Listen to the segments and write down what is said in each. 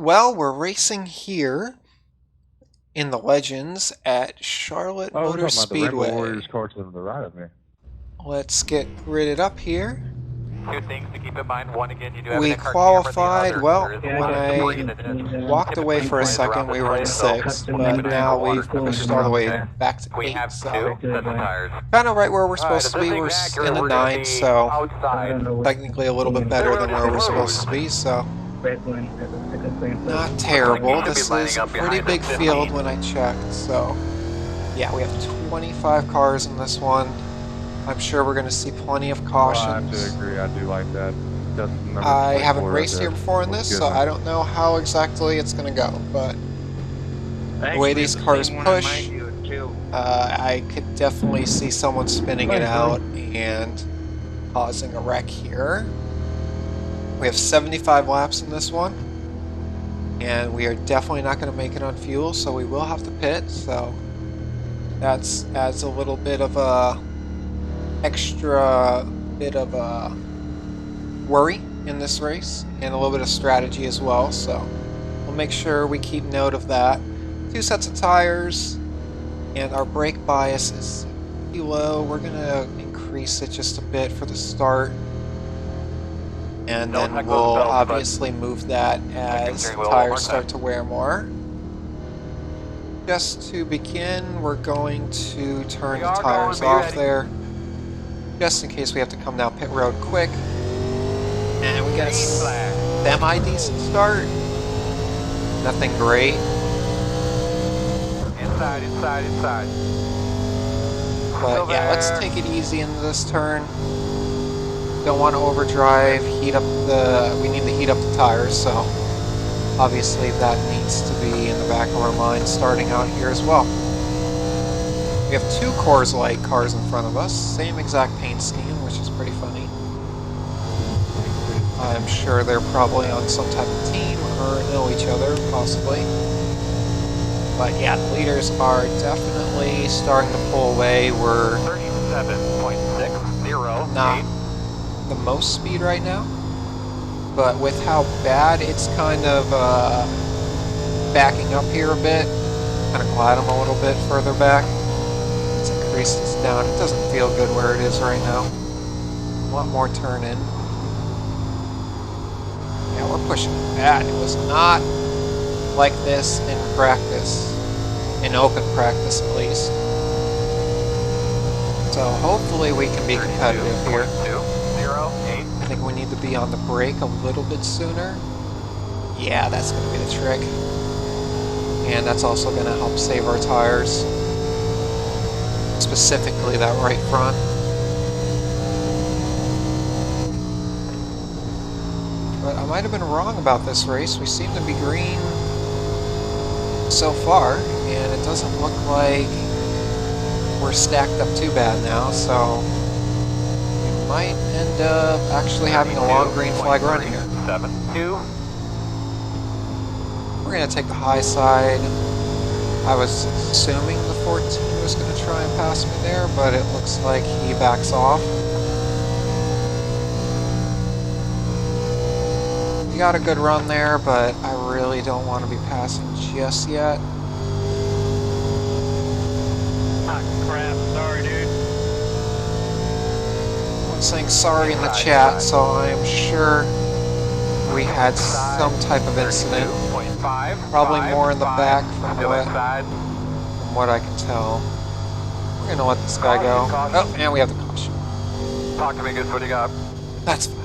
Well, we're racing here in the Legends at Charlotte Oh, we're Motor talking about the Rainbow Speedway. Warriors car to the right of me. Let's get gridded up here. Two things to keep in mind. One, again, you do have We an in-car camera. The qualified, other, well, there is when I walked away for a points around second, this we were in place, so 6th, keep but an eye now on water we've temperature pushed all the way throughout the day. back to We 8th, have so two sets of tires. kind of right where we're Alright, supposed if to this be. thing's We're accurate, in the we're gonna 9th, be so outside. technically a little bit better than where we're supposed to be, so not terrible. This is a pretty big field when I checked, so yeah, we have 25 cars in this one. I'm sure we're going to see plenty of cautions. Well, I have to agree. I do like that. That's number I 24 haven't right raced there. here before in this, Looks so good. I don't know how exactly it's going to go, but the way these cars push, I could definitely see someone spinning it out and causing a wreck here. We have 75 laps in this one, and we are definitely not going to make it on fuel, so we will have to pit, so that adds a little bit of a extra bit of a worry in this race and a little bit of strategy as well, so we'll make sure we keep note of that. 2 sets of tires, and our brake bias is pretty low. We're gonna increase it just a bit for the start, and then we'll obviously move that as tires start to wear more. Just to begin, we're going to turn the tires off there, just in case we have to come down pit road quick. And we got a semi-decent start. Nothing great. Inside. But yeah, let's take it easy into this turn. Don't want to overdrive, we need to heat up the tires, so obviously that needs to be in the back of our mind starting out here as well. We have 2 Coors Light cars in front of us, same exact paint scheme, which is pretty funny. I'm sure they're probably on some type of team or know each other, possibly. But yeah, the leaders are definitely starting to pull away. We're 37.60. not the most speed right now, but with how bad it's kind of backing up here a bit, kind of glide them a little bit further back. Let's increase this down. It doesn't feel good where it is right now. A lot more turn in. Yeah, we're pushing it bad. It was not like this in practice, in open practice at least. So hopefully we can be competitive here. I think we need to be on the brake a little bit sooner. Yeah, that's going to be the trick. And that's also going to help save our tires. Specifically that right front. But I might have been wrong about this race. We seem to be green so far, and it doesn't look like we're stacked up too bad now, so we might end up actually having a long green flag run here. 7-2. We're going to take the high side. I was assuming the 14 was going to try and pass me there, but it looks like he backs off. We got a good run there, but I really don't want to be passing just yet. Ah, crap. Sorry, dude. I'm saying sorry in the chat, so I'm sure we had some type of incident. Probably more in the back from what I can tell. We're going to let this guy go. Oh, and we have the caution. Talk to me, good. What do you got? That's fine.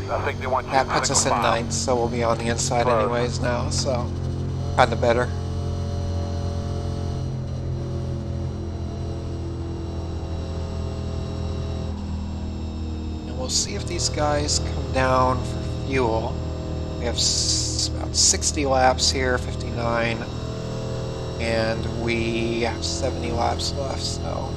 That puts us in 9th, so we'll be on the inside anyways now, so kind of better. And we'll see if these guys come down for fuel. We have about 60 laps here, 59, and we have 70 laps left, so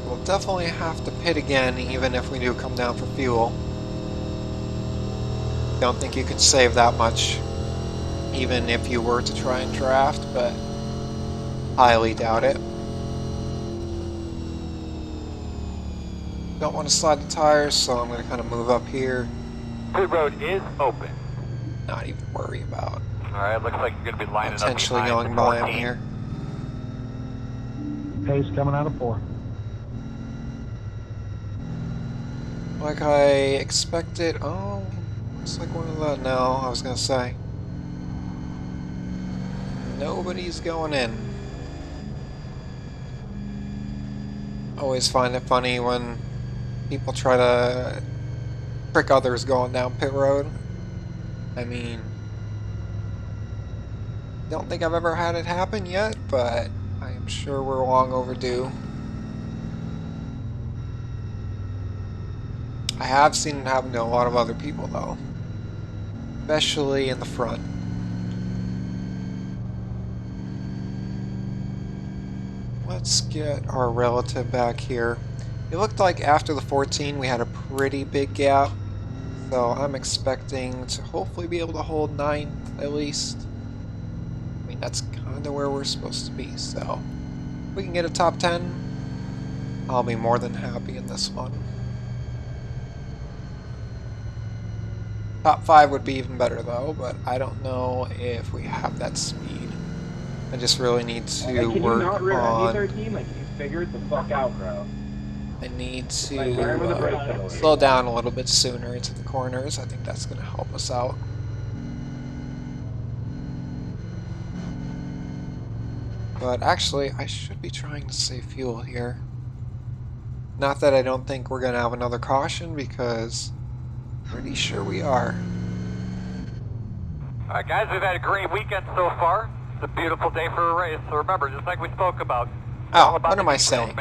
we'll definitely have to pit again even if we do come down for fuel. Don't think you could save that much even if you were to try and draft, but highly doubt it. Don't want to slide the tires, so I'm going to kind of move up here. Pit road is open. Not even worry about Alright, looks like you're going to be lining potentially up going by him here. Pace coming out of 4. Like I expected. Oh, looks like one of the. No, I was going to say. Nobody's going in. Always find it funny when people try to trick others going down pit road. I mean, don't think I've ever had it happen yet, but I am sure we're long overdue. I have seen it happen to a lot of other people though, especially in the front. Let's get our relative back here. It looked like after the 14 we had a pretty big gap, so I'm expecting to hopefully be able to hold 9th at least. I mean, that's kind of where we're supposed to be, so if we can get a top 10, I'll be more than happy in this one. Top 5 would be even better though, but I don't know if we have that speed. I just really need to work on... E13? Like, you figured the fuck out, bro. I need to slow down a little bit sooner into the corners. I think that's going to help us out. But actually, I should be trying to save fuel here. Not that I don't think we're going to have another caution, because I'm pretty sure we are. Alright guys, we've had a great weekend so far. It's a beautiful day for a race. So remember, just like we spoke about. Oh, what am I saying?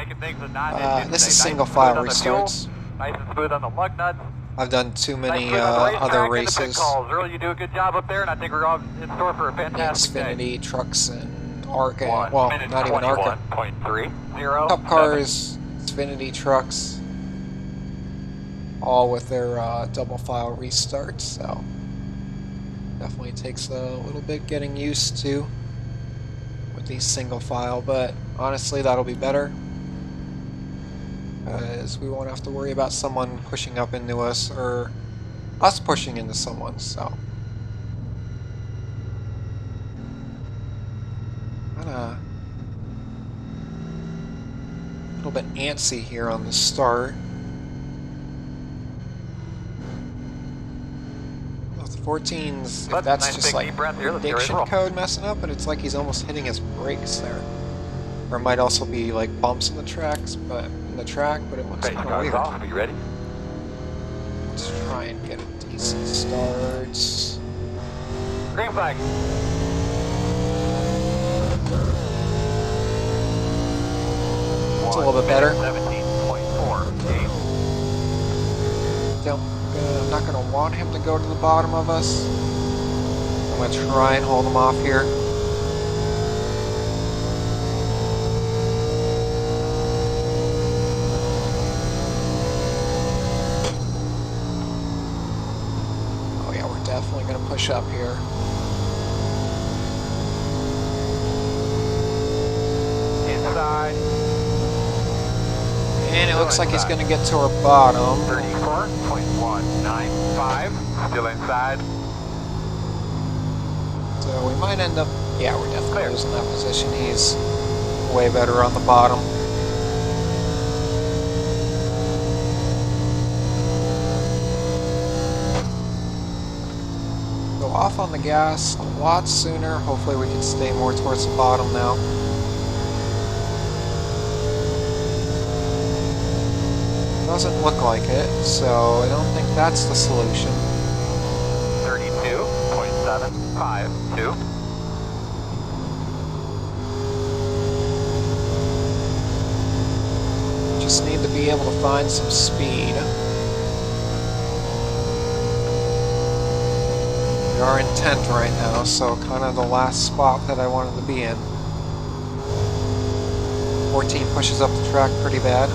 This is single file restarts. Nice and smooth on the lug nuts. I've done too many other races. Earl, you do a good job up there, and I think we're all in store for a fantastic Xfinity, trucks, and ARCA. 1 Well, minute not even ARCA. 21.30. Cup cars, Xfinity trucks, all with their double file restarts. So definitely takes a little bit getting used to with these single file, but honestly that'll be better, because we won't have to worry about someone pushing up into us or us pushing into someone. So kinda a little bit antsy here on the start. Well, the 14's, if that's just like diction code messing up, and it's like he's almost hitting his brakes there. Or it might also be like bumps in the tracks, but in the track, but it looks kind of weird. Are you ready? Let's try and get a decent start. Green flag. It's a little bit better. 17.48. I'm not going to want him to go to the bottom of us. I'm going to try and hold him off here. Oh yeah, we're definitely going to push up here. Inside. And it looks like he's going to get to our bottom. 34.195. Still inside. So we might end up... Yeah, we're definitely losing that position. He's way better on the bottom. Go off on the gas a lot sooner. Hopefully we can stay more towards the bottom now. Doesn't look like it, so I don't think that's the solution. 32.752. Just need to be able to find some speed. We are in 10th right now, so kind of the last spot that I wanted to be in. 14 pushes up the track pretty bad.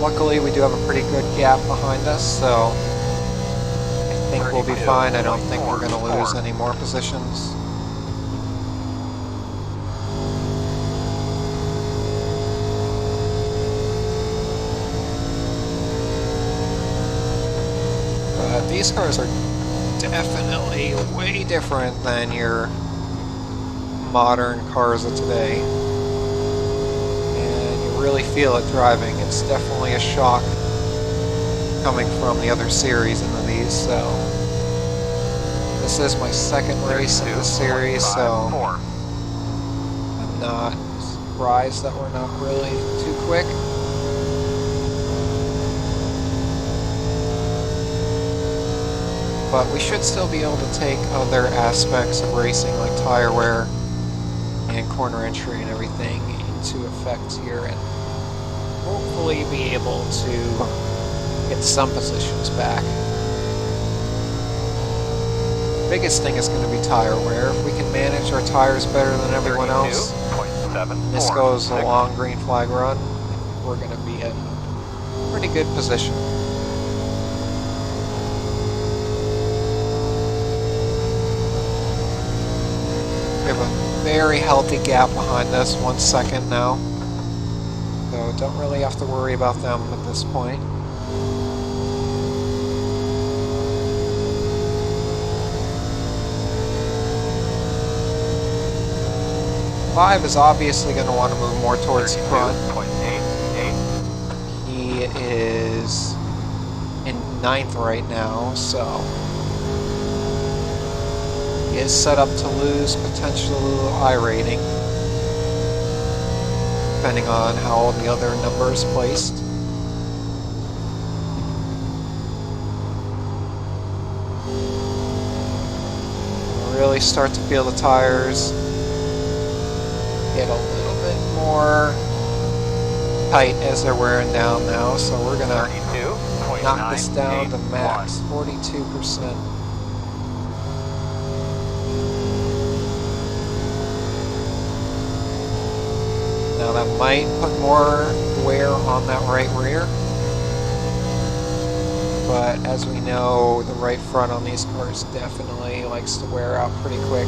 Luckily, we do have a pretty good gap behind us, so I think we'll be fine. I don't think we're going to lose any more positions. these cars are definitely way different than your modern cars of today. And you really feel it driving. It's definitely a shock coming from the other series into these, so this is my second race in the series, so I'm not surprised that we're not really too quick. But we should still be able to take other aspects of racing like tire wear and corner entry and everything into effect here and hopefully be able to get some positions back. The biggest thing is going to be tire wear. If we can manage our tires better than everyone else, this goes a long green flag run, we're going to be in a pretty good position. We have a very healthy gap behind us, 1 second now. So don't really have to worry about them at this point. Five is obviously going to want to move more towards the front. He is in 9th right now, so he is set up to lose potential iRating, depending on how the other number is placed. We'll really start to feel the tires get a little bit more tight as they're wearing down now, so we're gonna knock this down to max 42%. Now that might put more wear on that right rear, but as we know, the right front on these cars definitely likes to wear out pretty quick.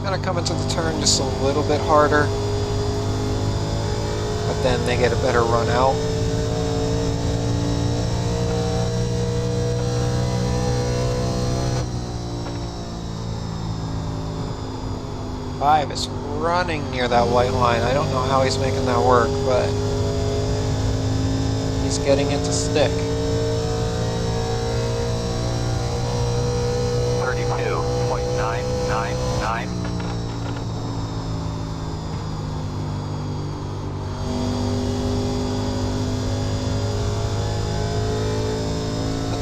Gonna come into the turn just a little bit harder, but then they get a better run out. Five is running near that white line. I don't know how he's making that work, but he's getting it to stick. 32.999.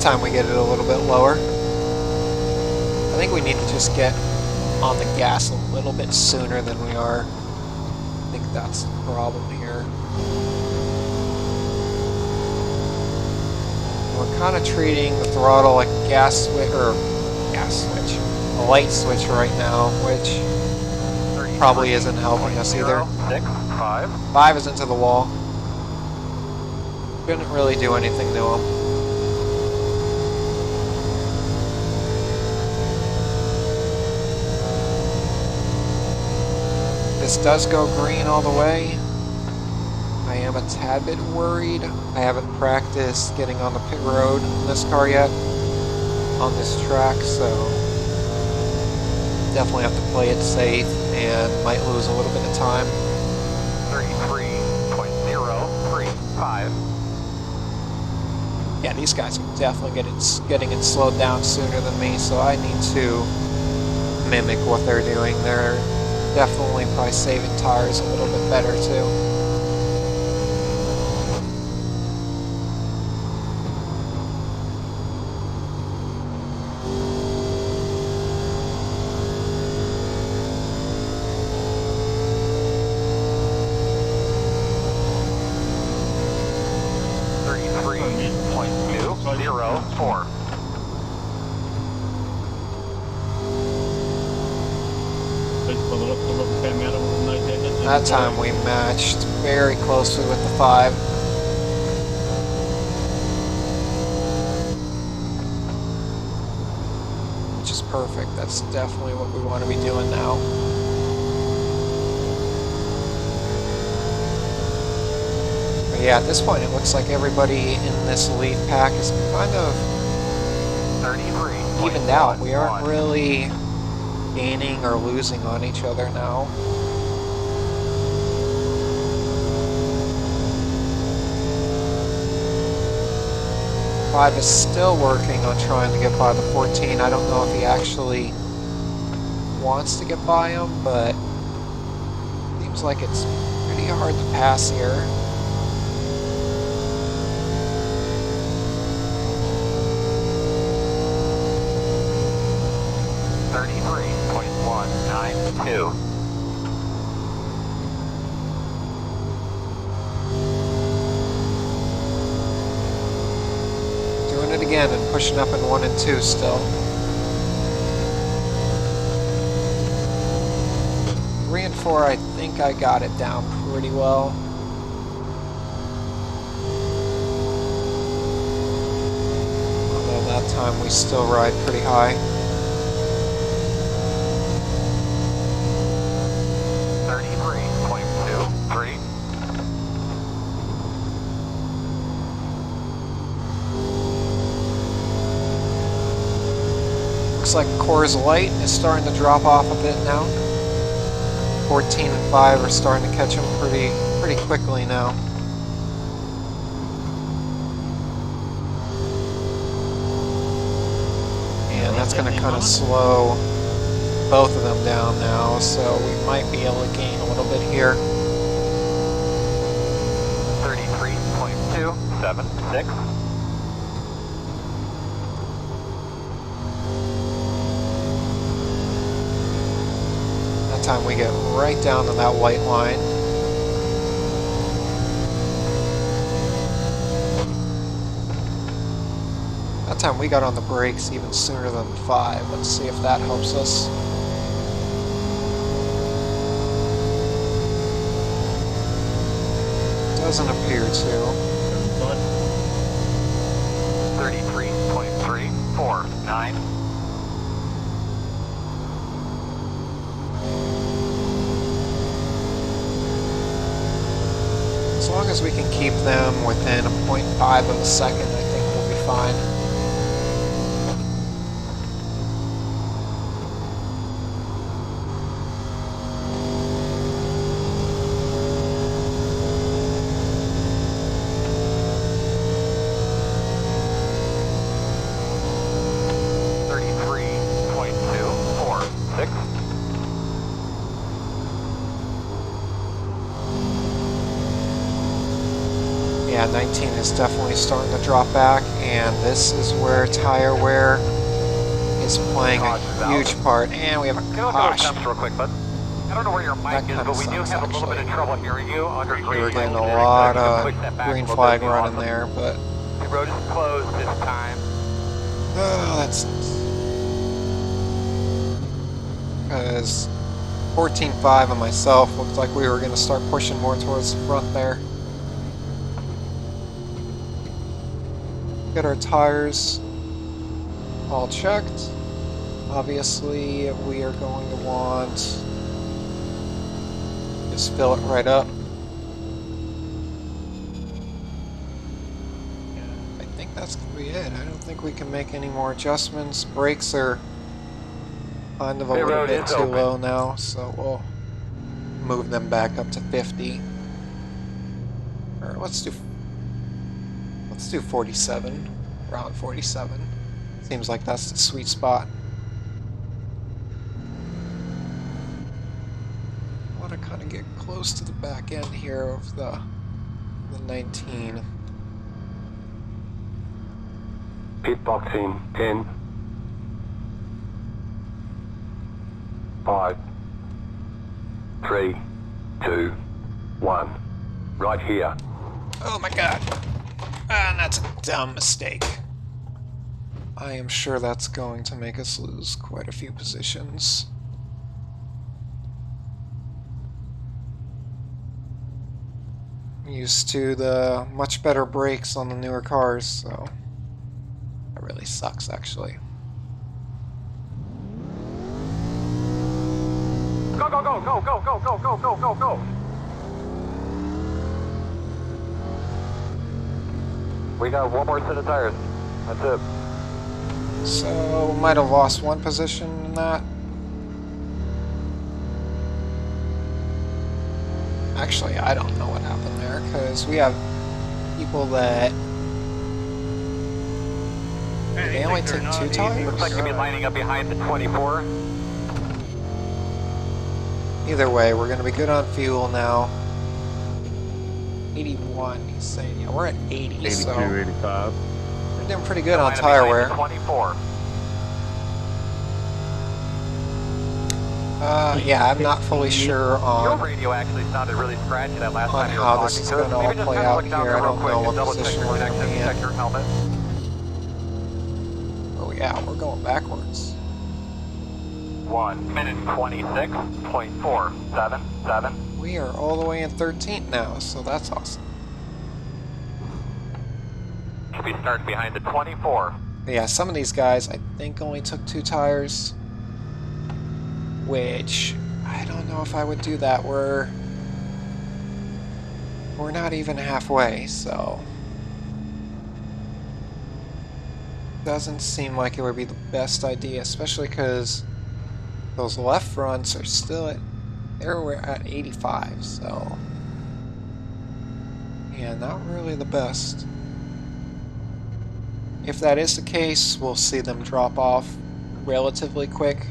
Time we get it a little bit lower. I think we need to just get on the gas a little bit sooner than we are. I think that's the problem here. We're kind of treating the throttle like a a light switch right now, which probably isn't helping us either. 5 is into the wall. Couldn't really do anything to him. This does go green all the way. I am a tad bit worried. I haven't practiced getting on the pit road in this car yet on this track, so definitely have to play it safe and might lose a little bit of time. 33.035. Yeah, these guys are definitely getting it slowed down sooner than me, so I need to mimic what they're doing. They're definitely probably saving tires a little bit better too. That time we matched very closely with the 5. perfect. That's definitely what we want to be doing now. But yeah, at this point it looks like everybody in this lead pack is kind of 33. evened out. We aren't really gaining or losing on each other now. Five is still working on trying to get by the 14. I don't know if he actually wants to get by him, but it seems like it's pretty hard to pass here. .192. Doing it again and pushing up in 1 and 2 still. 3 and 4, I think I got it down pretty well. Although that time we still ride pretty high. 33.23. Looks like Coors Light is starting to drop off a bit now. 14 and 5 are starting to catch him pretty quickly now. And that's going to kind of slow both of them down now, so we might be able to gain a little bit here. 33.276. That time we get right down to that white line. That time we got on the brakes even sooner than 5. Let's see if that helps us. Doesn't appear to. 33.349. As long as we can keep them within a 0.5 of a second, I think we'll be fine. Yeah, 19 is definitely starting to drop back, and this is where tire wear is playing a huge part. And we have a caution. Real quick, bud. I don't know where your mic is, but we do have a little bit of trouble hearing you under green. We were getting a lot of green flag running there, but the road is closed this time. oh, that's because 14.5 and myself looked like we were going to start pushing more towards the front there. Get our tires all checked. Obviously, we are going to want just fill it right up. I think that's going to be it. I don't think we can make any more adjustments. Brakes are kind of a little bit too low now, so we'll move them back up to 50. Or let's do 47, around 47. Seems like that's the sweet spot. I want to kind of get close to the back end here of the 19. Pit boxing 10, 5, 3, 2, 1. Right here. Oh my god. And that's a dumb mistake. I am sure that's going to make us lose quite a few positions. I'm used to the much better brakes on the newer cars, so that really sucks actually. go, go, go, go, go, go, go, go, go. We got one more set of tires. That's it. So, might have lost one position in that. Actually, I don't know what happened there, because we have people that... They only took 2 tires? Looks like you'll be lining up behind the 24. Either way, we're going to be good on fuel now. 81, he's saying. Yeah, we're at 80, 82, so 85. we're doing pretty good on tire wear. 24. Yeah, I'm not fully sure Your on radio actually sounded really scratchy that last time you were how talking this is to going us. to all Maybe just play kinda out look down here. there I real don't quick know and what double check position your we're going to connection, be check in. your helmet. Oh yeah, we're going backwards. 1 minute 26.477. We are all the way in 13th now, so that's awesome. Should be starting behind the 24. Yeah, some of these guys I think only took 2 tires, which I don't know if I would do that. We're not even halfway, so doesn't seem like it would be the best idea, especially because those left fronts are still at we're at 85, so yeah, not really the best. If that is the case, we'll see them drop off relatively quick,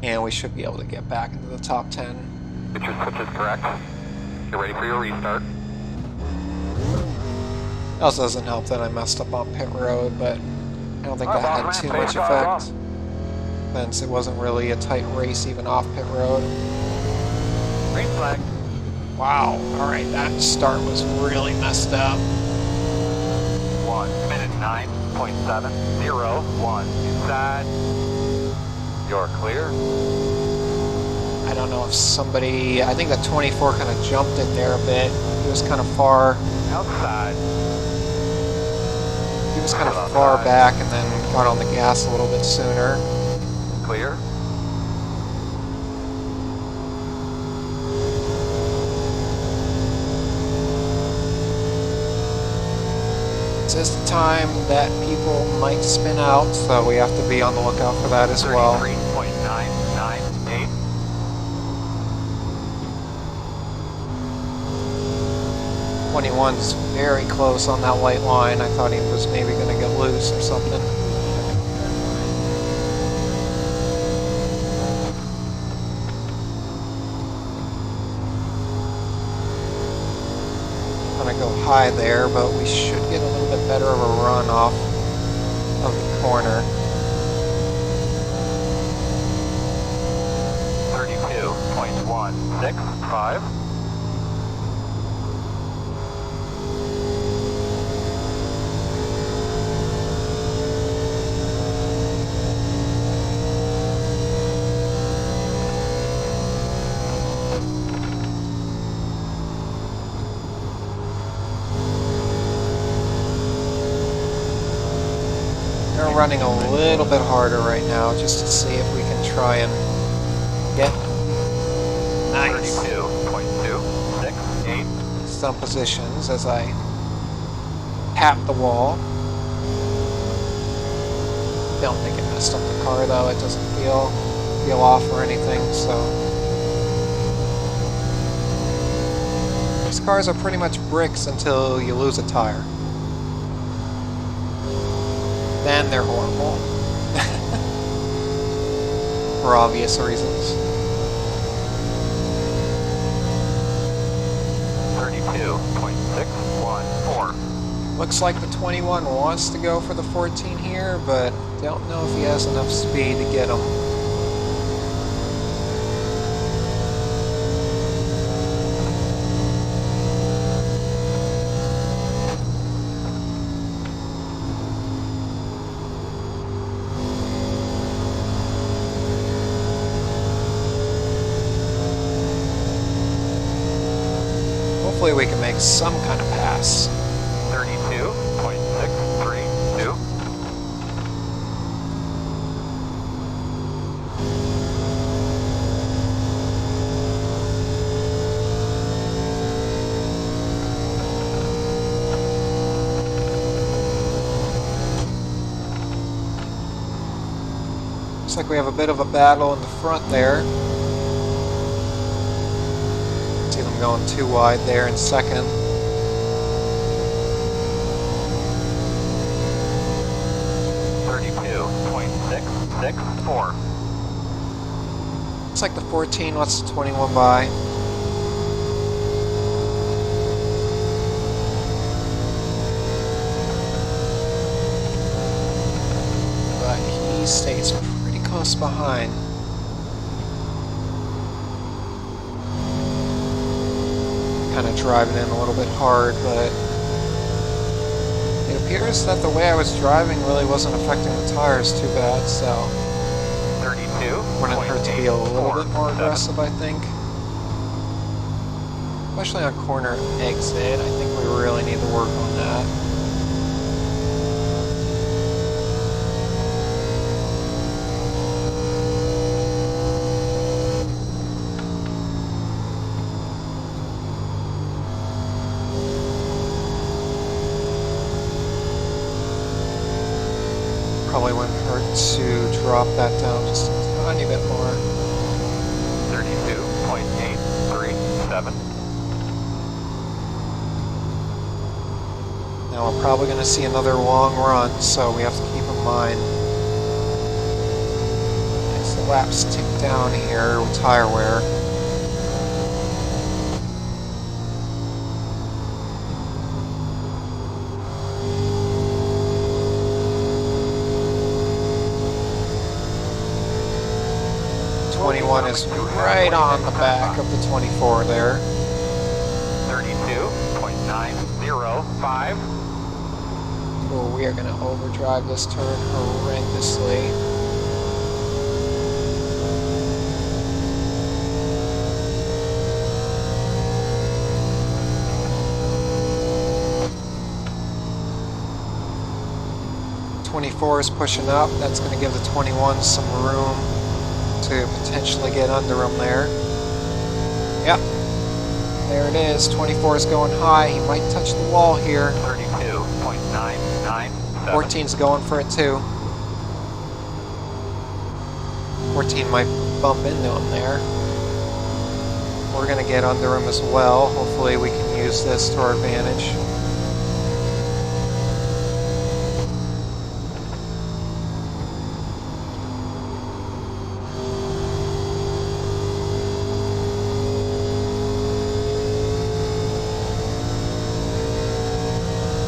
and we should be able to get back into the top 10. Get your switches correct. Get ready for your restart. It also doesn't help that I messed up on pit road, but I don't think that had too much effect, since it wasn't really a tight race even off pit road. Green flag. Wow, alright, that start was really messed up. 1 minute 9.701. Inside. You're clear. I don't know if somebody, I think that 24 kind of jumped it there a bit. He was kind of far. Outside. He was kind of far back and then got on the gas a little bit sooner. Clear. This is the time that people might spin out, so we have to be on the lookout for that as well. 33.998. 21's very close on that white line. I thought he was maybe going to get loose or something. Gonna go high there, but we should get a little bit better of a run off of the corner. 32.165. They're running a little bit harder right now just to see if we can try and get nice 32.268. some positions as I tap the wall. Don't think it messed up the car though. It doesn't feel off or anything, so these cars are pretty much bricks until you lose a tire. Then they're horrible. For obvious reasons. 32.614. Looks like the 21 wants to go for the 14 here, but don't know if he has enough speed to get him. Hopefully we can make some kind of pass. 32.632. Looks like we have a bit of a battle in the front there. See them going too wide there in second. .664. Looks like the 14 wants the 21 by. But he stays pretty close behind. Kind of driving in a little bit hard, but it appears that the way I was driving really wasn't affecting the tires too bad, so 32. wouldn't hurt to be a little bit more aggressive, I think. Especially on corner exit, I think we really need to work on that. Probably wouldn't hurt to drop that down just a tiny bit more. 32.837. Now we're probably going to see another long run, so we have to keep in mind as the laps tick down here with tire wear. Is right on the back of the 24 there. 32.905. Oh, we are going to overdrive this turn horrendously. .24 is pushing up. That's going to give the 21 some room to potentially get under him there. Yep. There it is. 24 is going high. He might touch the wall here. 32.997. 14's going for it too. 14 might bump into him there. We're going to get under him as well. Hopefully we can use this to our advantage.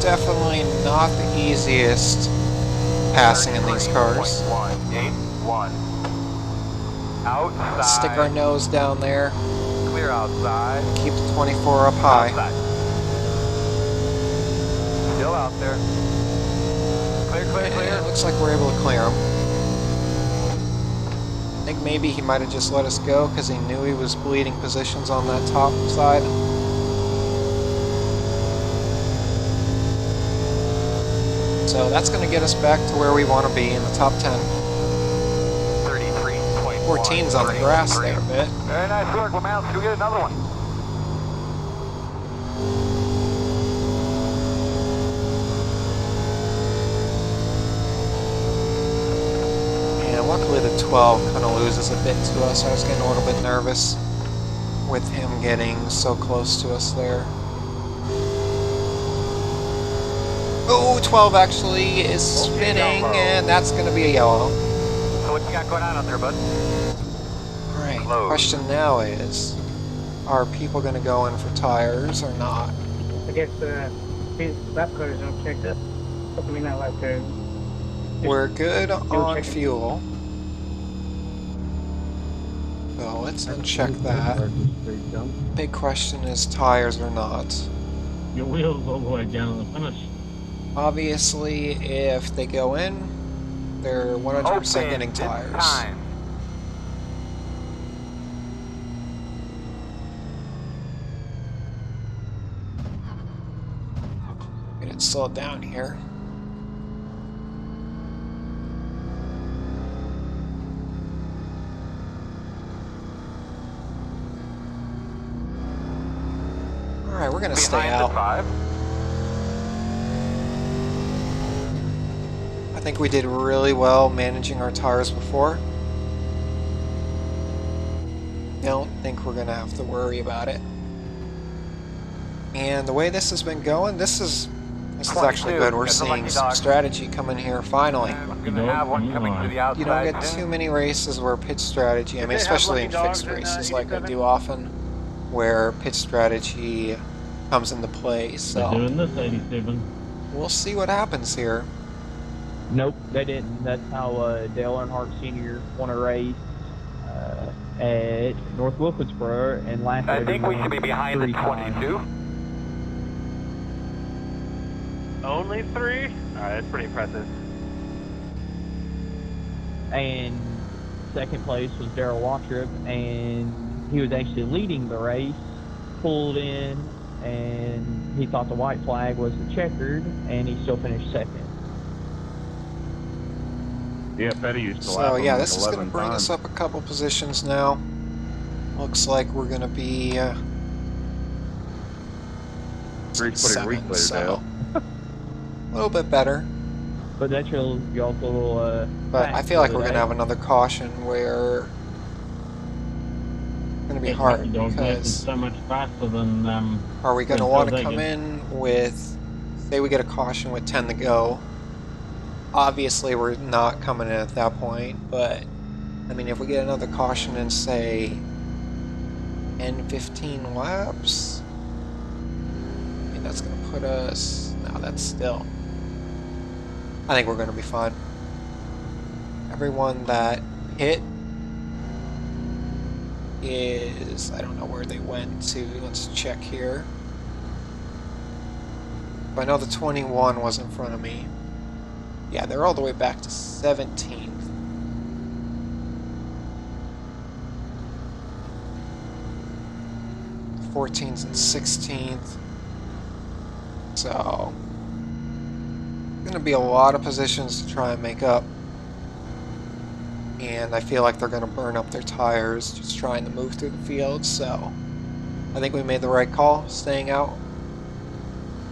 Definitely not the easiest passing in these cars. 181. Outside. Stick our nose down there. Clear outside. Keep the 24 up high. Outside. Still out there. Clear, clear, clear. It looks like we're able to clear him. I think maybe he might have just let us go because he knew he was bleeding positions on that top side. So that's going to get us back to where we want to be in the top 10. 33.1. 14's on the grass there a bit. Very nice work, Lamont. Let's go get another one. Yeah, luckily the 12 kind of loses a bit to us. I was getting a little bit nervous with him getting so close to us there. Oh, 12 actually is spinning, and that's going to be a yellow. So what you got going on out there, bud? Alright, the question now is, are people going to go in for tires or not? I guess lap cars don't check up. I mean, not lap cars. We're good on fuel. So let's uncheck that. Big question is tires or not. Your wheels all the way down the finish. Obviously, if they go in, they're 100% getting tires. Get it slowed down here. Alright, we're gonna stay out. I think we did really well managing our tires before. think we're going to have to worry about it. And the way this has been going, this is actually good. We're seeing some strategy come in here finally. We're gonna have one coming to the outside. You don't get too many races where pit strategy, I mean, especially in fixed races like I do often, where pit strategy comes into play. So doing this 87. We'll see what happens here. Nope, they didn't. That's how Dale Earnhardt Sr. won a race at North Wilkesboro and last. I think we should be behind the 22. Only 3? Alright, that's pretty impressive. And second place was Darrell Waltrip, and he was actually leading the race, pulled in, and he thought the white flag was the checkered, and he still finished second. Yeah, Petty used to So yeah, this is going to bring us up a couple positions now. Looks like we're going to be Reed's putting weak later, Dale. A little bit better. But that's y'all's little. But I feel like we're going to have another caution where it's going to be hard because so much faster than. Are we going to want to come in with, say we get a caution with 10 to go? Obviously, we're not coming in at that point, but I mean, if we get another caution in, say, in 15 laps, I mean, that's going to put us. No, that's still. I think we're going to be fine. Everyone that hit is, I don't know where they went to. Let's check here. I know the 21 was in front of me. Yeah, they're all the way back to 17th. 14th and 16th. So, going to be a lot of positions to try and make up. And I feel like they're going to burn up their tires just trying to move through the field. So, I think we made the right call, staying out.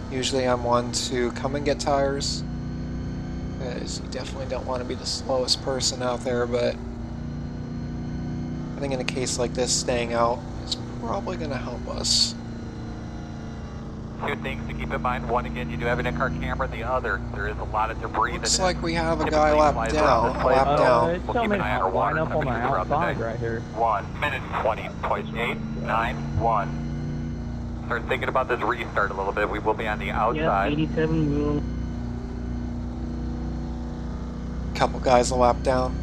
Usually I'm one to come and get tires, because you definitely don't want to be the slowest person out there, but I think in a case like this, staying out is probably going to help us. Two things to keep in mind. One, again, you do have an in-car camera. The other, there is a lot of debris. Looks like we have a guy lapped down. It's telling me to line up on the outside right here. 1 minute 20.891. Start thinking about this restart a little bit. We will be on the outside. Yeah, 87 will. Couple guys a lap down.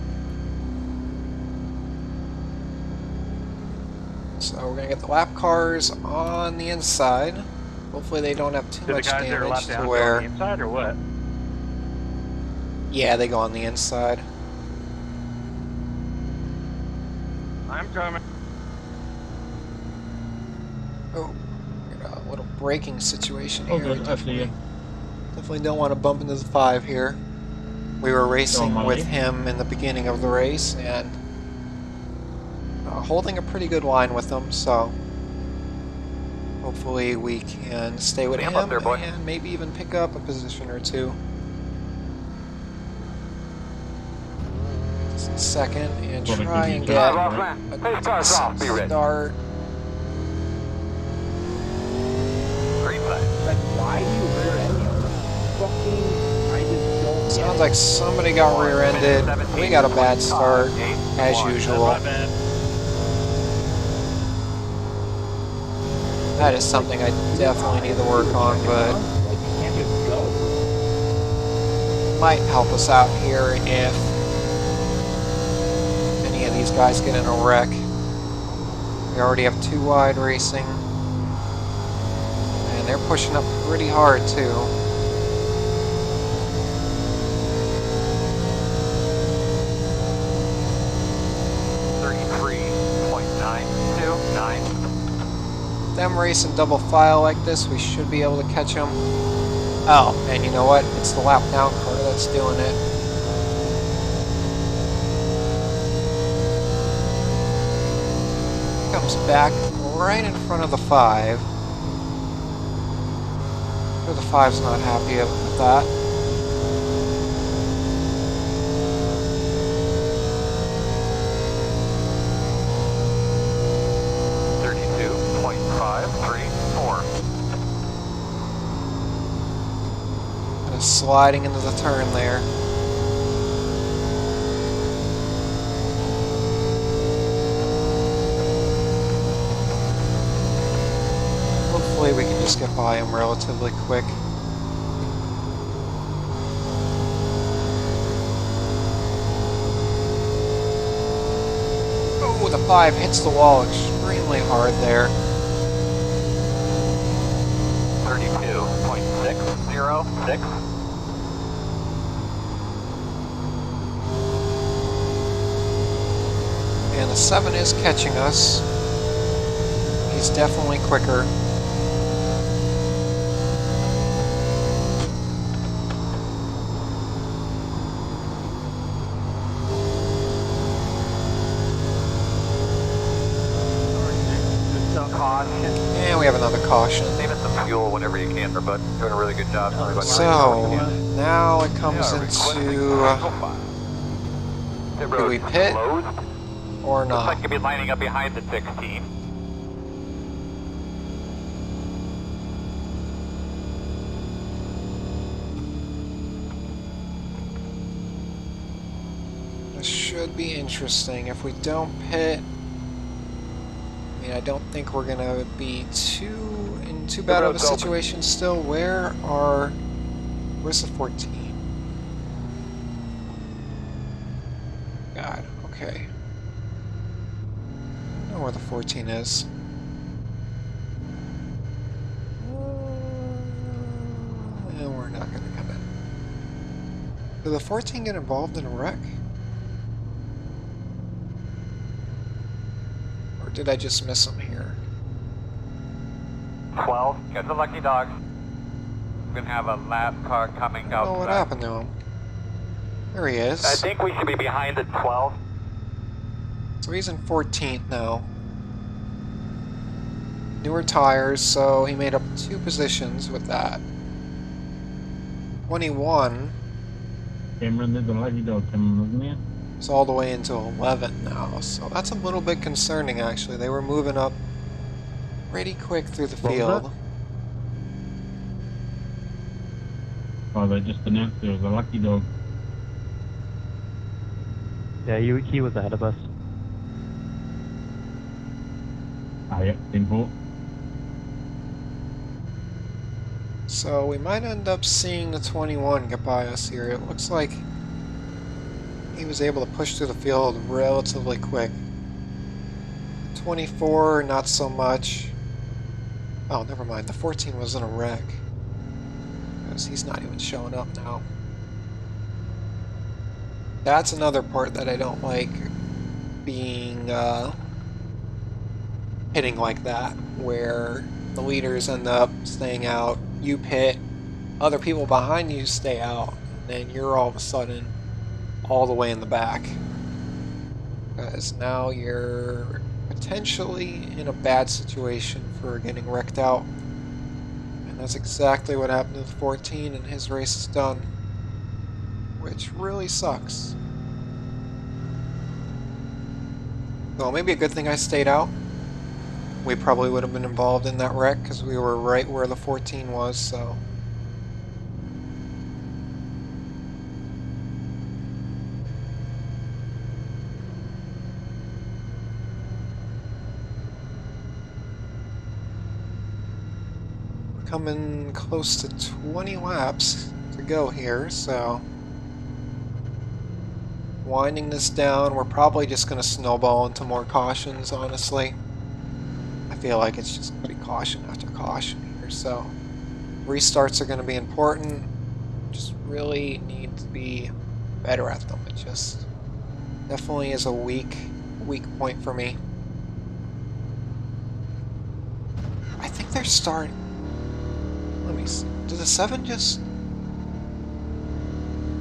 So we're gonna get the lap cars on the inside. Hopefully they don't have too much damage to where. On the inside or what? Yeah, they go on the inside. I'm coming. Oh, got a little braking situation Oh, here. good. I see you. Definitely don't want to bump into the 5 here. We were racing with him in the beginning of the race and holding a pretty good line with him, so hopefully we can stay with him and maybe even pick up a position or two. Second and try and get a decent start. Why do you rear-end him? Fucking, I just don't. Sounds like somebody got rear-ended. We got a bad start, as usual. That is something I definitely need to work on, but Like, you can't just go. might help us out here if any of these guys get in a wreck. We already have 2 wide racing, and they're pushing up pretty hard too. Them racing double file like this, we should be able to catch them. Oh, and you know what? It's the lap down car that's doing it. Comes back right in front of the 5. Sure, the 5's not happy with that. Just sliding into the turn there. Hopefully we can just get by him relatively quick. Oh, the 5 hits the wall extremely hard there. 32.606. And the 7 is catching us. He's definitely quicker. And we have another caution. Save us some fuel whenever you can, but doing a really good job. So, now it comes into... do we pit or Looks not? like you'll be lining up behind the 16. This should be interesting. If we don't pit, I mean, I don't think we're gonna be in too bad of a situation still. Where's the 14? God, okay. I know where the 14 is. And we're not gonna come in. Did the 14 get involved in a wreck? Or did I just miss him here? 12, get the lucky dog. We're gonna have a lap car coming out. Oh, what happened to him? There he is. I think we should be behind the 12. So he's in 14th now. Newer tires, so he made up 2 positions with that. 21 Cameron did the lucky dog coming, wasn't it? is all the way into 11 now, so that's a little bit concerning actually. They were moving up pretty quick through the field. Oh, they just announced there was a lucky dog. Yeah, he was ahead of us. Ah, yeah, 10-4. So we might end up seeing the 21 get by us here. It looks like he was able to push through the field relatively quick. 24, not so much. Oh, never mind. The 14 was in a wreck. Because he's not even showing up now. That's another part that I don't like, being hitting like that, where the leaders end up staying out, you pit, other people behind you stay out, and then you're all of a sudden all the way in the back. Because now you're potentially in a bad situation for getting wrecked out. And that's exactly what happened to the 14, and his race is done. Which really sucks. Well, maybe a good thing I stayed out. We probably would have been involved in that wreck because we were right where the 14 was, so. We're coming close to 20 laps to go here, so. Winding this down, we're probably just going to snowball into more cautions, honestly. I feel like it's just going to be caution after caution here, so restarts are going to be important. Just really need to be better at them. It just definitely is a weak point for me. I think they're starting. Let me see. Did the 7 just...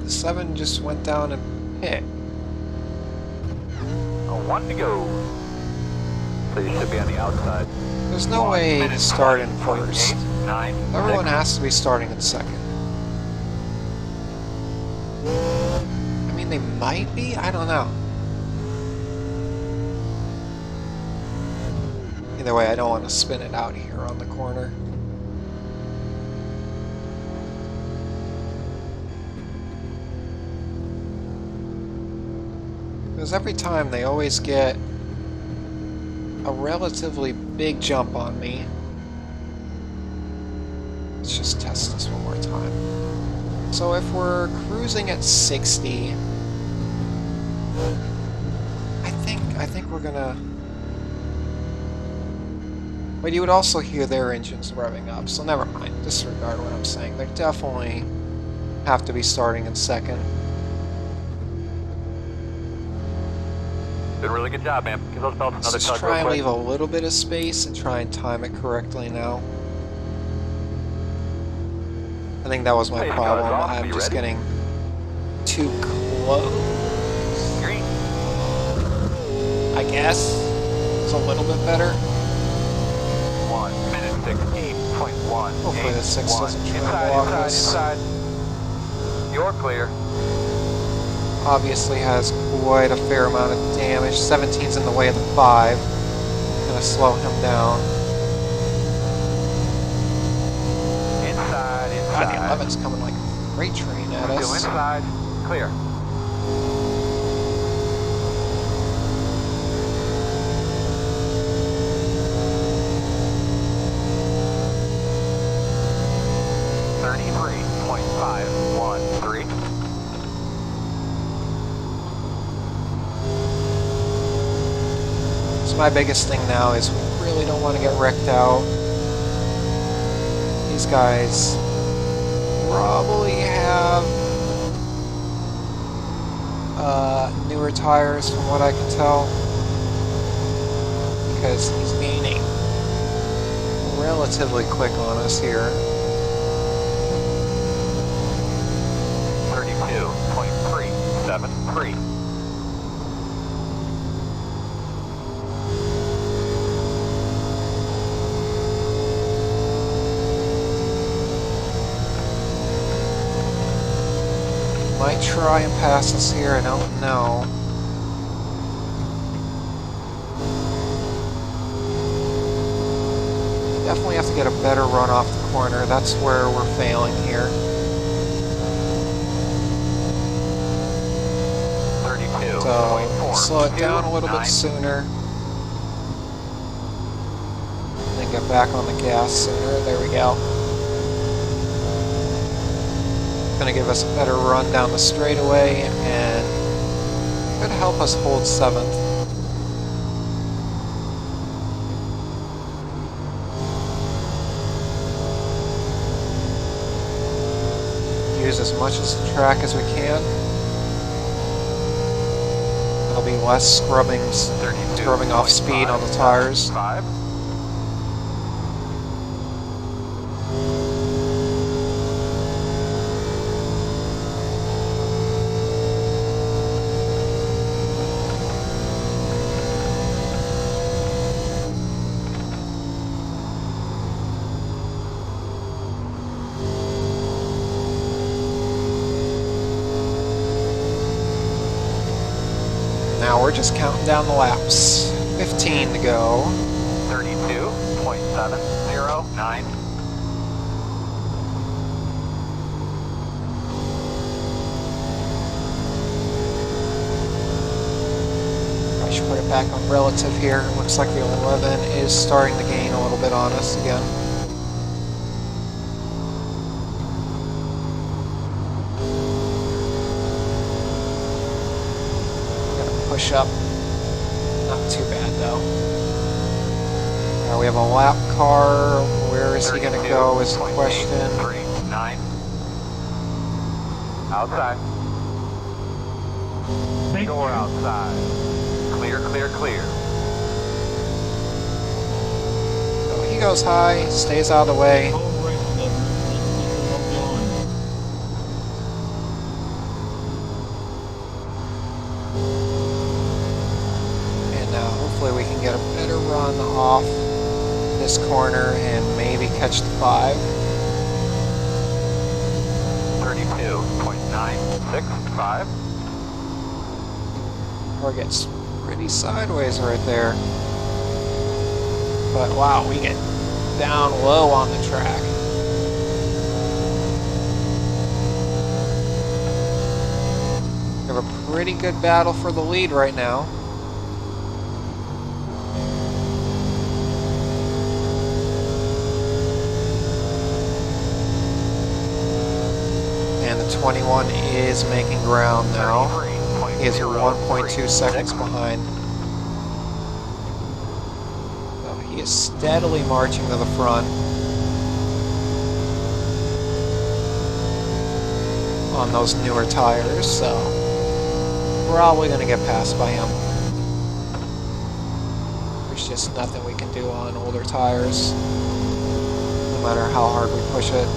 The 7 just went down and hit. 1 to go. So you should be on the outside. There's no way to start in first. Everyone has to be starting in second. I mean, they might be? I don't know. Either way, I don't want to spin it out here on the corner. Because every time they always get a relatively big jump on me. Let's just test this one more time. So if we're cruising at 60, I think we're gonna... But you would also hear their engines revving up, so never mind. Disregard what I'm saying. They definitely have to be starting in second. Did a really good job, man. Give those belts another Let's tug try and real leave quick. a little bit of space and try and time it correctly now. I think that was my Hey, problem. guys, off. I'm You just ready? getting too close. Green. I guess it's a little bit better. 1 minute 16.1. Hopefully the 6 doesn't try and Inside, block inside, us. inside. You're clear. Obviously has quite a fair amount of damage. 17's in the way of the 5. Gonna slow him down. Inside, God, inside. the 11's coming like a freight train at Go us. inside. Clear. So my biggest thing now is we really don't want to get wrecked out. These guys probably have newer tires from what I can tell, because he's gaining relatively quick on us here. 32.373. Might try and pass us here, I don't know. Definitely have to get a better run off the corner. That's where we're failing here. 32.4. So slow it down a little bit sooner. And then get back on the gas sooner. There we go. Gonna give us a better run down the straightaway and could help us hold 7th. Use as much of the track as we can. There'll be less scrubbing off speed on the tires. 5. Now we're just counting down the laps. 15 to go. 32.709. I should put it back on relative here. It looks like the 11 is starting to gain a little bit on us again. Push up. Not too bad though. Now we have a lap car. Where is he going to go is the question. 32.839. Outside. Door outside. Clear, clear, clear. So he goes high, stays out of the way. Hopefully we can get a better run off this corner and maybe catch the 5. 32.965. Or gets pretty sideways right there. But wow, we get down low on the track. Give We have a pretty good battle for the lead right now. And the 21 is making ground now. He is 1.2 seconds behind. So he is steadily marching to the front on those newer tires, so probably going to get passed by him. There's just nothing we can do on older tires, no matter how hard we push it.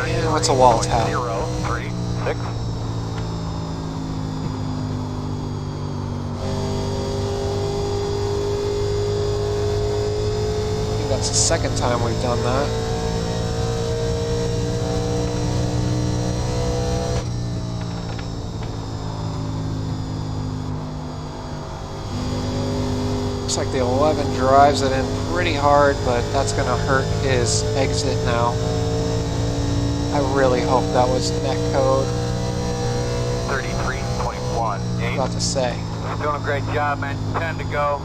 And what's a wall tap? 036. That's the second time we've done that. Looks like the 11 drives it in pretty hard, but that's going to hurt his exit now. I really hope that was net code. 33.1. About to say. You're doing a great job, man. 10 to go.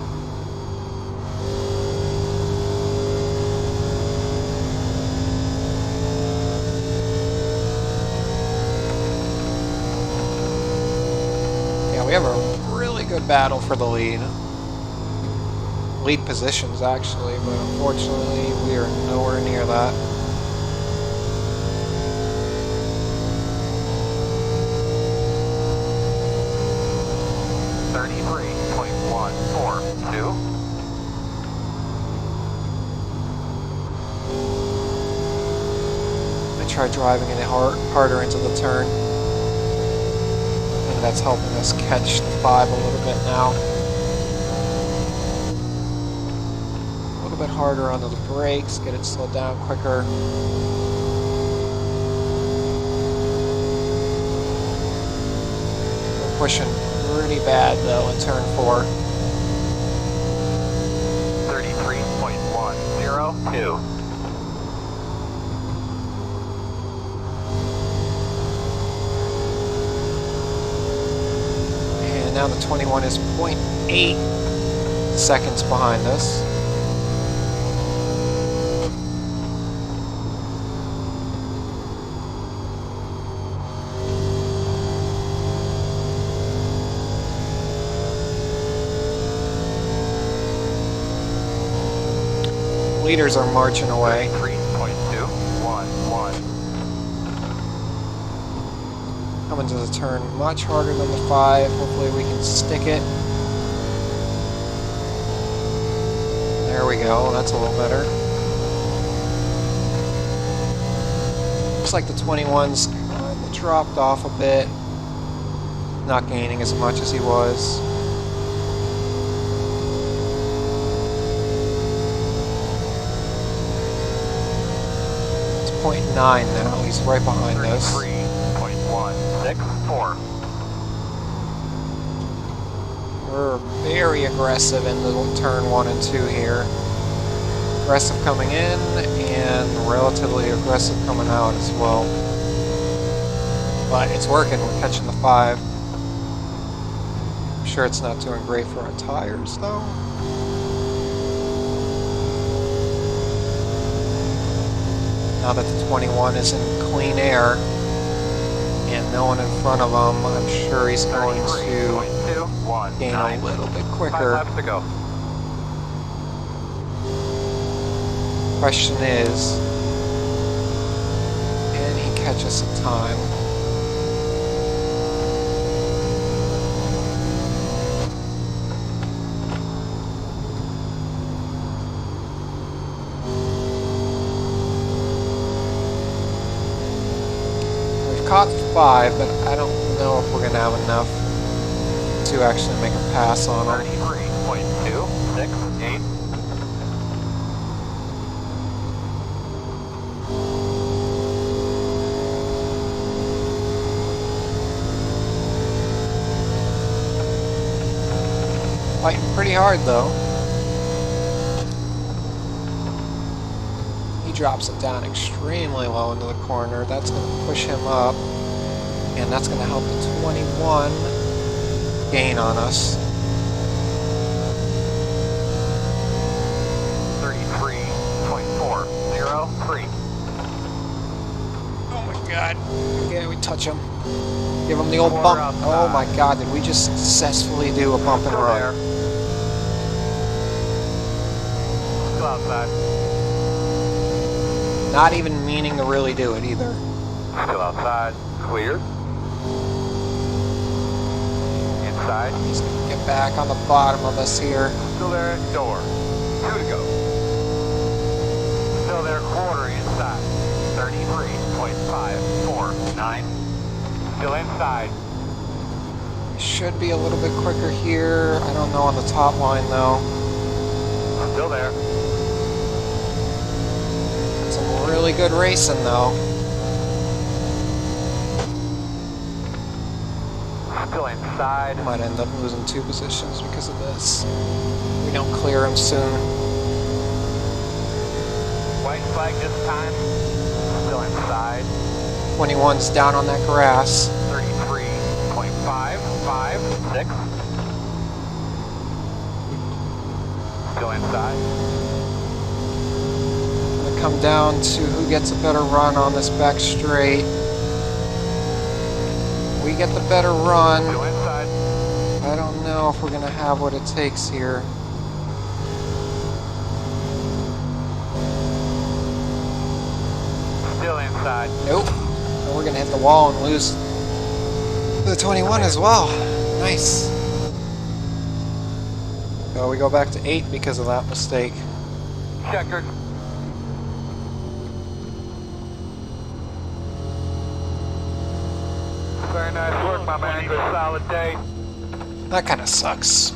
We have a really good battle for the lead. Lead positions, actually, but unfortunately, we are nowhere near that. I tried driving it harder into the turn. That's helping us catch the 5 a little bit now. A little bit harder onto the brakes, get it slowed down quicker. We're pushing pretty bad though in turn 4. 33.102. Now the 21 is 0.8 seconds behind us. Leaders are marching away. 3.211. Coming to the turn much harder than the 5. Hopefully we can stick it. There we go. That's a little better. Looks like the 21's kind of dropped off a bit. Not gaining as much as he was. It's 0.9 now. He's right behind us. 3.164. We're very aggressive in the turn 1 and 2 here. Aggressive coming in and relatively aggressive coming out as well. But it's working, we're catching the 5. I'm sure it's not doing great for our tires though. Now that the 21 is in clean air and no one in front of him, I'm sure he's going to gain a little bit quicker. 5 laps to go. Question is, can he catch us in time? We've caught 5, but I don't know if we're going to have enough to actually make a pass on him. 33.268. Fighting pretty hard though. he drops it down extremely low into the corner. That's going to push him up, and that's going to help the 21 gain on us. 33.403. Oh my god. Okay, we touch him. Give him the old bump. Oh my god, did we just successfully do a bump and run? Still outside. Not even meaning to really do it either. Still outside. Clear. Inside. He's gonna get back on the bottom of us here. Still there at door. 2 to go. Still there quarter inside. 33.549. Still inside. Should be a little bit quicker here. I don't know on the top line though. Still there. Some really good racing though. Still inside. Might end up losing 2 positions because of this. We don't clear him soon. White flag this time. Still inside. 21's down on that grass. 33.556. Still inside. Gonna come down to who gets a better run on this back straight. We get the better run. Still inside. I don't know if we're gonna have what it takes here. Still inside. Nope. And we're gonna hit the wall and lose the 21 as well. Nice. So we go back to 8 because of that mistake. Checkered. Very nice work, my man. Good solid day. That kind of sucks.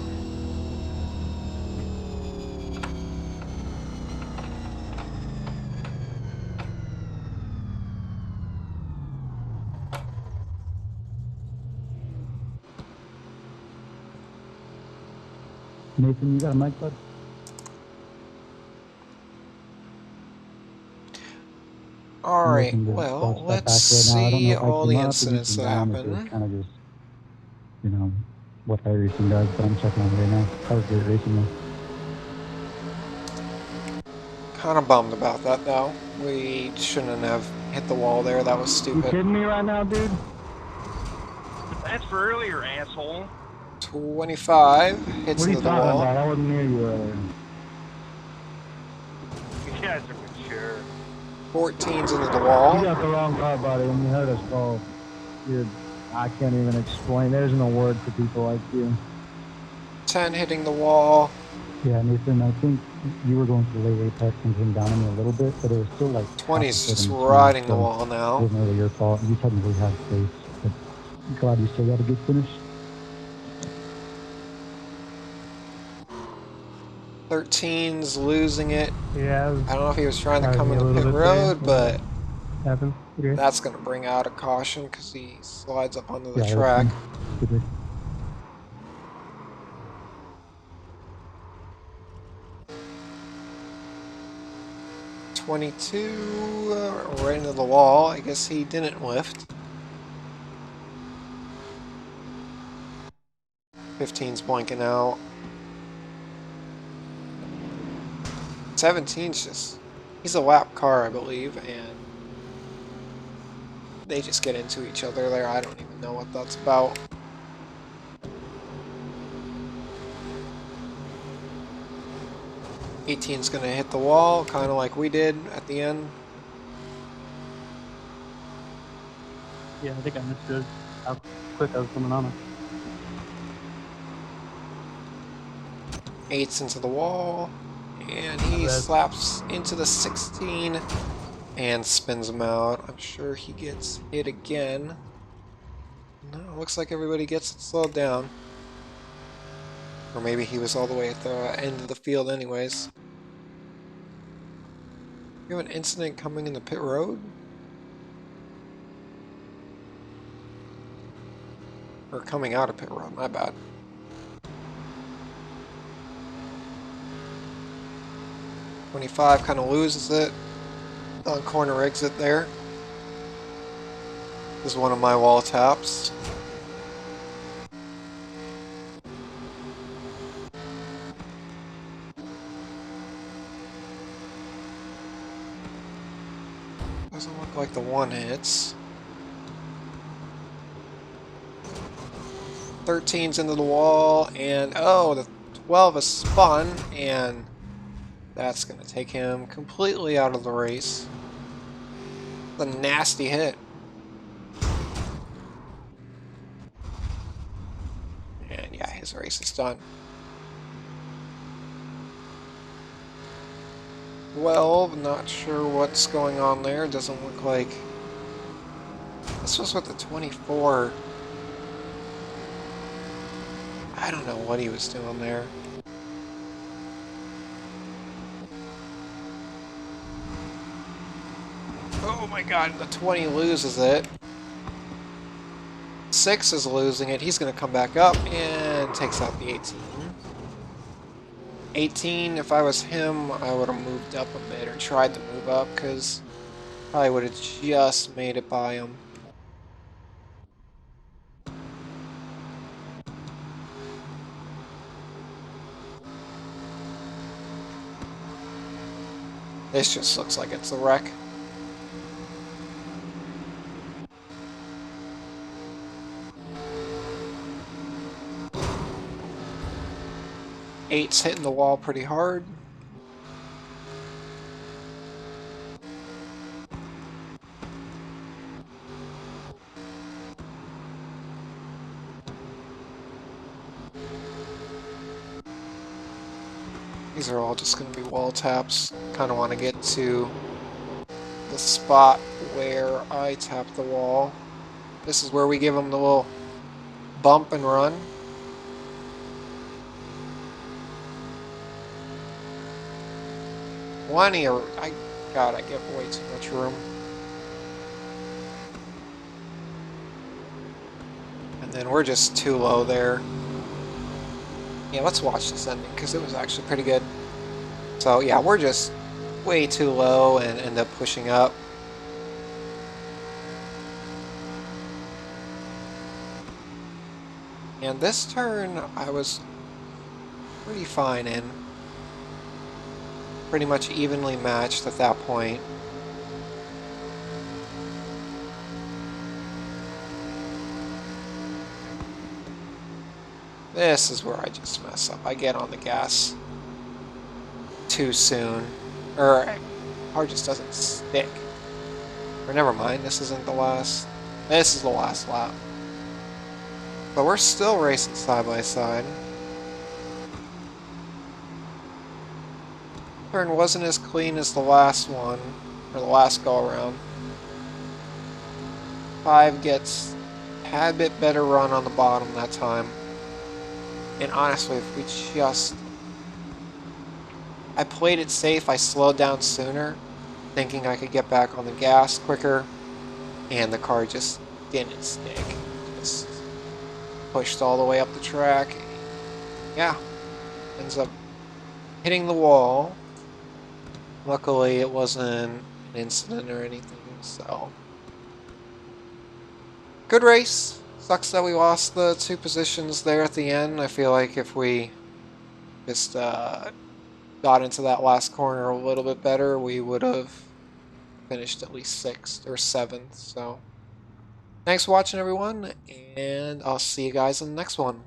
Nathan, you got a mic, bud? Alright, well, let's see all the incidents that happen. Kind of just, you know, what iRacing does, but I'm checking on it right now. That was great racing, though. Kind of bummed about that, though. We shouldn't have hit the wall there. That was You stupid. kidding me right now, dude? That's for earlier, asshole. 25 hits What are you into the talking wall. about? I wasn't near you earlier. You guys are mature. 14's into the You wall. got the wrong car, buddy. When you heard us go, I can't even explain. There's no word for people like you. 10 hitting the wall. Yeah, Nathan, I think you were going to the late apex and came down on me a little bit, but it was still like 20's just half a foot in riding the between, so wall It now. wasn't really your fault. You technically had space, but I'm glad you still got a good finish. 13's losing it. Yeah, I don't know if he was trying to Probably come in a the little pit bit road, there. but happened. Okay. that's going to bring out a caution because he slides up onto the Yeah, track. Good race. Right into the wall. I guess he didn't lift. 15's blinking out. 17's just... He's a lap car, I believe, and they just get into each other there. I don't even know what that's about. '18's gonna hit the wall, kind of like we did at the end. Yeah, I think I understood how quick I was coming on it. 8's into the wall, and he slaps into the 16 and spins him out. I'm sure he gets hit again. No, looks like everybody gets it slowed down. Or maybe he was all the way at the end of the field anyways. You have an incident coming in the pit road? Or coming out of pit road, my bad. .25 kind of loses it. on corner exit there. This is one of my wall taps. Doesn't look like the one hits. 13's into the wall, and oh, the 12 is spun, and that's going to take him completely out of the race. A nasty hit. And yeah, his race is done. 12, not sure what's going on there. Doesn't look like... This was with the 24. I don't know what he was doing there. Oh my god, the 20 loses it. 6 is losing it. He's going to come back up and takes out the 18. 18, if I was him, I would have moved up a bit or tried to move up because probably would have just made it by him. This just looks like it's a wreck. Eight's hitting the wall pretty hard. These are all just going to be wall taps. Kind of want to get to the spot where I tap the wall. This is where we give them the little bump and run. God, I give way too much room. And then we're just too low there. Yeah, let's watch this ending because it was actually pretty good. So yeah, we're just way too low and end up pushing up. And this turn I was pretty fine in. Pretty much evenly matched at that point. This is where I just mess up. I get on the gas too soon. Or car just doesn't stick. Or never mind, this isn't the last. This is the last lap. But we're still racing side by side. Turn wasn't as clean as the last one, or the last go around. 5 gets a tad bit better run on the bottom that time. And honestly, if we just... I played it safe, I slowed down sooner, thinking I could get back on the gas quicker, and the car just didn't stick. Just pushed all the way up the track. Yeah, ends up hitting the wall. Luckily, it wasn't an incident or anything, so... Good race. Sucks that we lost the 2 positions there at the end. I feel like if we just got into that last corner a little bit better, we would have finished at least 6th or 7th, so... Thanks for watching, everyone, and I'll see you guys in the next one.